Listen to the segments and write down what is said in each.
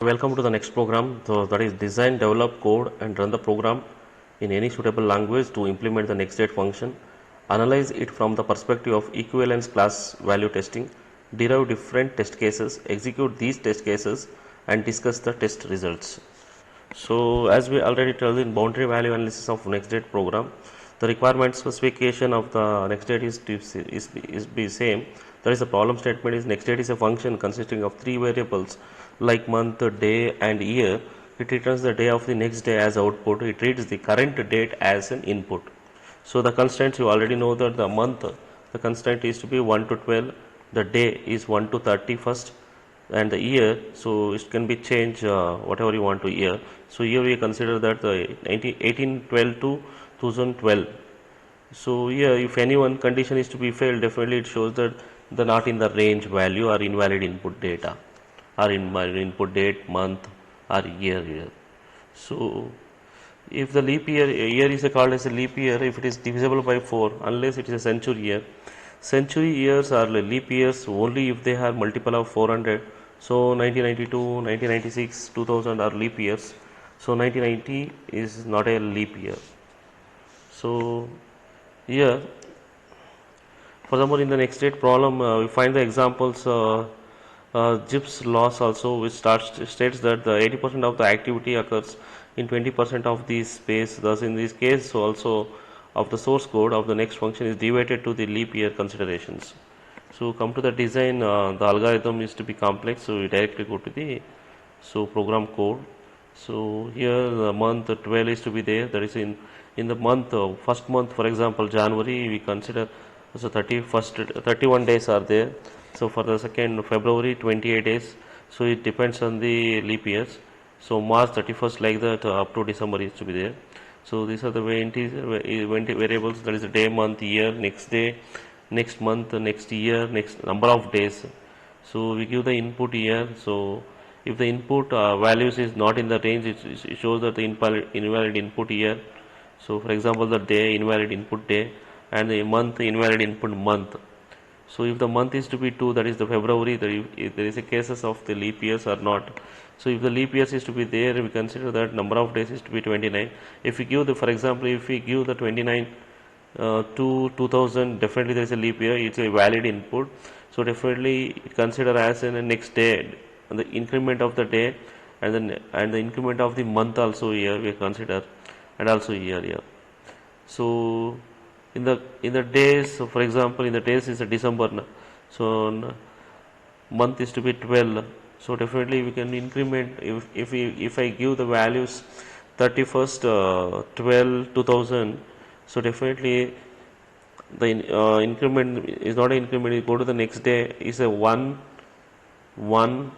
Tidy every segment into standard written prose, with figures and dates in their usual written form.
Welcome to the next program. So that is design, develop, code and run the program in any suitable language to implement the next state function. Analyze it from the perspective of equivalence class value testing. Derive different test cases. Execute these test cases and discuss the test results. So as we already told in boundary value analysis of next date program, the requirement specification of the next date is be same. That is the problem statement is next date is a function consisting of three variables like month, day and year. It returns the day of the next day as output. It reads the current date as an input. So the constraints you already know that the month, the constraint is to be 1 to 12, the day is 1 to 31st and the year, so it can be changed whatever you want to year. So here we consider that the 1812 to 2012. So here if any one condition is to be failed, definitely it shows that the not in the range value or invalid input data or invalid input date, month or year. So if the leap year is called as a leap year if it is divisible by 4 unless it is a century year. Century years are leap years only if they have multiple of 400. So 1992, 1996, 2000 are leap years. So 1990 is not a leap year. So here furthermore in the next date problem we find the examples Gibbs laws also which states that the 80% of the activity occurs in 20% of the space. Thus in this case also of the source code of the next function is deviated to the leap year considerations. So come to the design, the algorithm is to be complex, so we directly go to the program code. So here the month 12 is to be there, that is in the month first month, for example January, we consider so 31 days are there. So for the second February 28 days, so it depends on the leap years. So March 31st like that up to December is to be there. So these are the variables, that is the day, month, year, next day, next month, next year, next number of days. So we give the input here. So if the input values is not in the range, it shows that the invalid input year. So for example the day, invalid input day, and the month, invalid input month. So if the month is to be 2, that is the February, if there is a cases of the leap years or not. So if the leap years is to be there, we consider that number of days is to be 29. If we give the, for example, if we give the 29 to 2000, definitely there is a leap year, it's a valid input. So definitely consider as in the next day, and the increment of the day and the increment of the month also here we consider, and also here. So in the days, so for example in the days is a December, so month is to be 12. So definitely we can increment if I give the values 31st 12 2000. So definitely the increment is not an increment, you go to the next day is a 1 1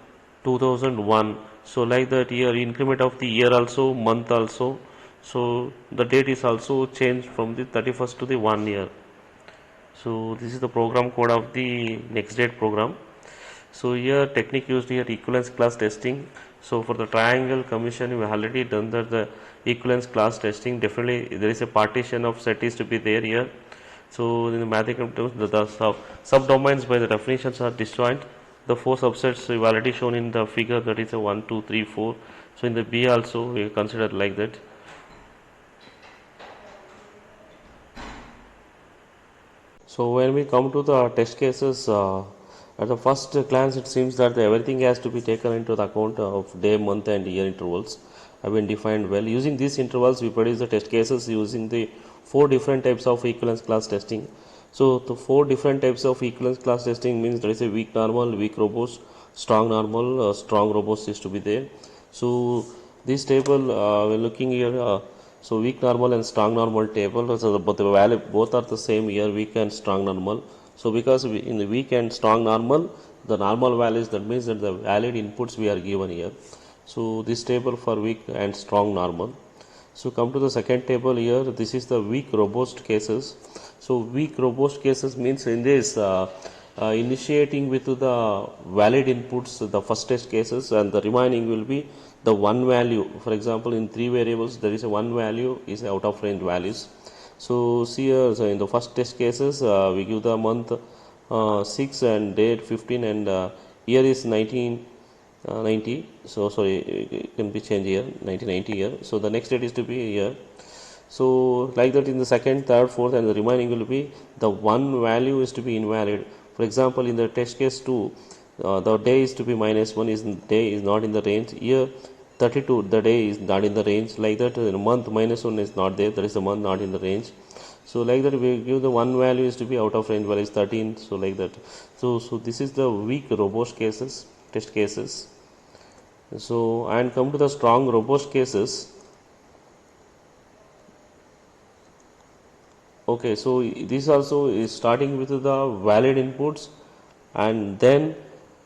2001. So like that here increment of the year also, month also. So the date is also changed from the 31st to the 1 year. So this is the program code of the next date program. So here technique used here equivalence class testing. So for the triangle commission we have already done that the equivalence class testing. Definitely there is a partition of set is to be there here. So in the mathematical terms the subdomains by the definitions are disjoint. The 4 subsets we have already shown in the figure, that is a 1 2 3 4. So in the B also we consider like that. So when we come to the test cases, at the first glance it seems that everything has to be taken into the account of day, month and year intervals have been defined well. Using these intervals we produce the test cases using the 4 different types of equivalence class testing. So the 4 different types of equivalence class testing means there is a weak normal, weak robust, strong normal, strong robust is to be there. So this table we are looking here. So weak normal and strong normal table, so both the value both are the same here, weak and strong normal. So because in the weak and strong normal, the normal values, that means that the valid inputs we are given here. So this table for weak and strong normal. So come to the second table here, this is the weak robust cases. So weak robust cases means in this initiating with the valid inputs the first test cases, and the remaining will be the one value. For example in 3 variables there is a one value is out of range values. So see here, so in the first test cases we give the month 6 and date 15 and year is 19 90. So sorry, it can be changed here, 1990 here. So the next date is to be here. So like that in the second, third, fourth, and the remaining will be the one value is to be invalid. For example, in the test case 2, the day is to be -1, is day is not in the range. Here 32, the day is not in the range. Like that, the month -1 is not there. That is the month not in the range. So like that, we give the one value is to be out of range, value is 13. So like that. So this is the weak robust cases, test cases. So and come to the strong robust cases. Okay, so this also is starting with the valid inputs and then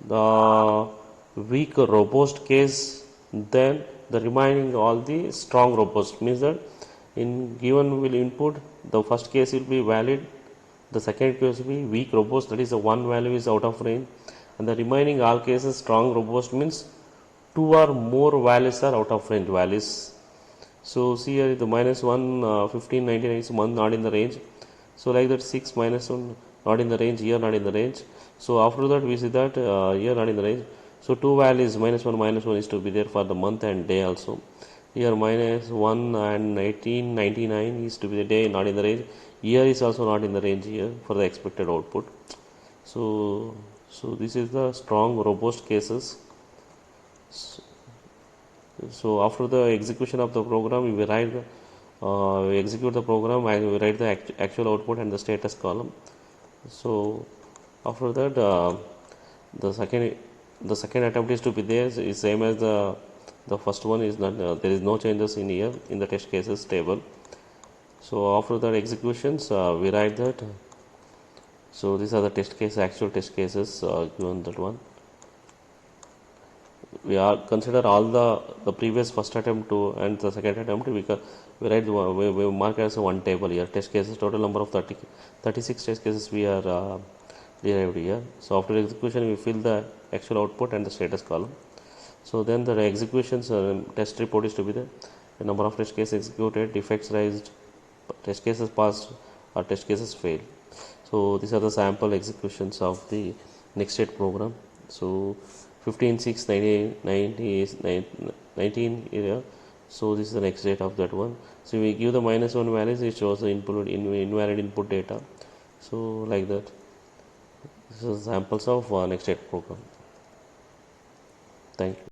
the weak robust case, then the remaining all the strong robust, means that in given will input the first case will be valid, the second case will be weak robust, that is the one value is out of range, and the remaining all cases strong robust means two or more values are out of range values. So see here the -1, 15, 99 is one not in the range. So like that 6 -1 not in the range, here not in the range. So after that we see that here not in the range. So two values -1 is to be there for the month and day also. Here -1 and 1899 is to be the day not in the range. Year is also not in the range here for the expected output. So this is the strong robust cases. So after the execution of the program, we write we execute the program and we write the actual output and the status column. So after that, the second attempt is to be there is same as the first one is not there is no changes in here in the test cases table. So after that executions, we write that. So these are the test case actual test cases given that one. We are consider all the previous first attempt to and the second attempt, we write we mark as one table here, test cases total number of 36 test cases we are derived here. So after execution we fill the actual output and the status column. So then the executions test report is to be the number of test cases executed, defects raised, test cases passed or test cases failed. So these are the sample executions of the next state program. So 15 6 90 is 19 area. So this is the next date of that one. So we give the -1 values, it shows the invalid input data. So like that, this is samples of next state program. Thank you.